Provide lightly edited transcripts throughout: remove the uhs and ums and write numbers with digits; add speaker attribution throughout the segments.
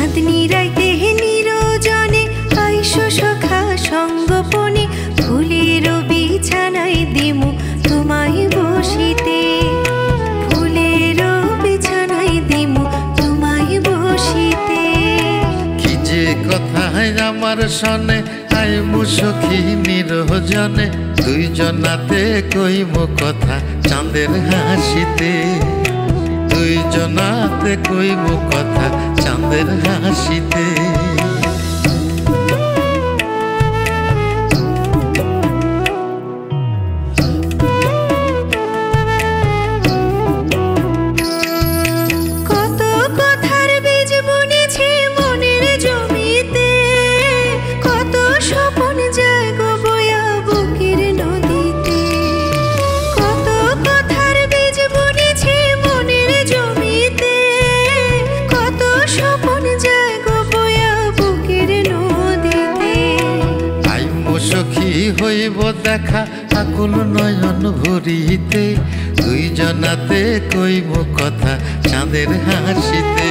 Speaker 1: চাঁদনি রাইতে নিরজনে আইসো সখা সঙ্গোপনে ফুলের বিছানায় দিমু তোমায় বসিতে ফুলের বিছানায় দিমু তোমায় বসিতে
Speaker 2: কি যে কথায় আমার সনে আইমু সখী নিরজনে দুইজনাতে কইমু কথা চাঁদের হাসিতে দুইজনাতে কইমু কথা চাঁদের হাসিতে
Speaker 1: কত কথার বীজ বুনেছি মনের জমিতে কত স্বপ্ন যায় গো বয়া বুকের নদীতে কত কথার বীজ বুনেছি মনের জমিতে কত স্বপ্ন যায় গো বয়া বুকের নদীতে
Speaker 2: আইমু সখী হইব দেখা আকুল নয়ন ভরিতে দুইজনাতে কইমু কথা চাঁদের হাসিতে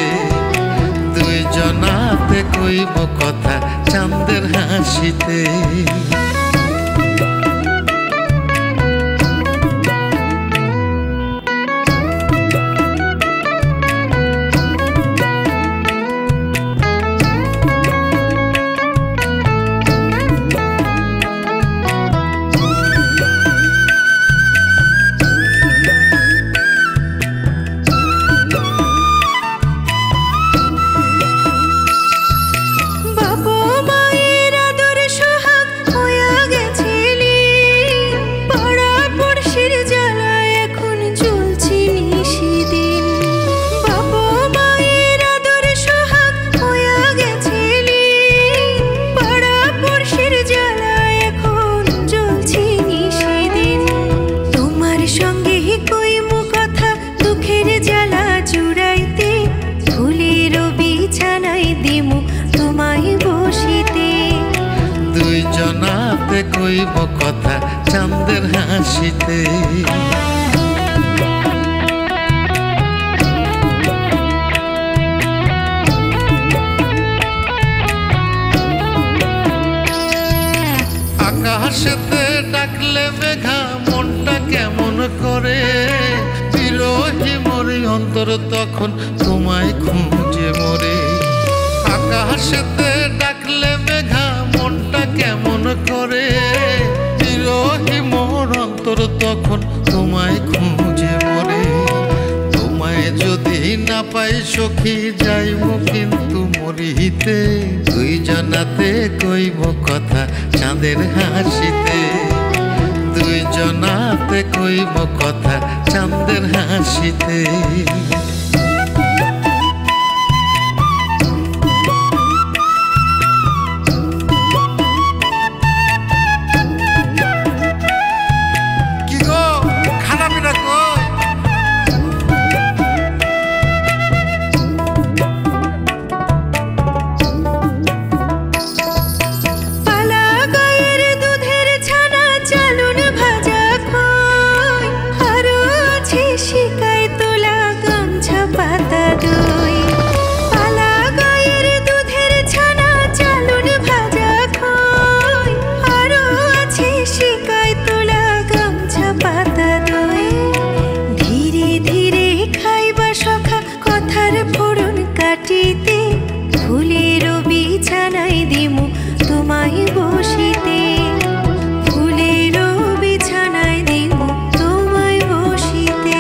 Speaker 2: দুইজনাতে কইমু কথা চাঁদের হাসিতে দুইজনাতে কইব কথা চাঁদের হাসিতে আকাশেতে ডাকলে মেঘা মনটা কেমন করে বিরহী মরি অন্তর তখন তোমায় খুঁজে মরে আকাশেতে ডাকলে মেঘা মনটা কেমন করে বিরহী মোর অন্তর তখন তোমায় খুঁজে মরে তোমায় যদি না পাই সখী যাইব কিন্তু মরিতে দুইজনাতে কইব কথা চাঁদের হাসিতে দুইজনাতে কইব কথা চাঁদের হাসিতে ফুলের বিছানায় দিমু তোমায় বসিতে ফুলের বিছানায় দিমু তোমায় বসিতে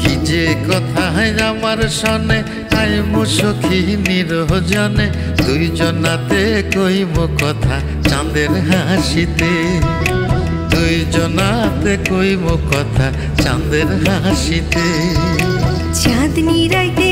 Speaker 2: কি যে কথায় আমার সনে আইমু সখী নিরজনে দুইজনাতে কইব কথা চাঁদের হাসিতে দুইজনাতে কইব কথা চাঁদের হাসিতে
Speaker 1: চাঁদনি রাইতে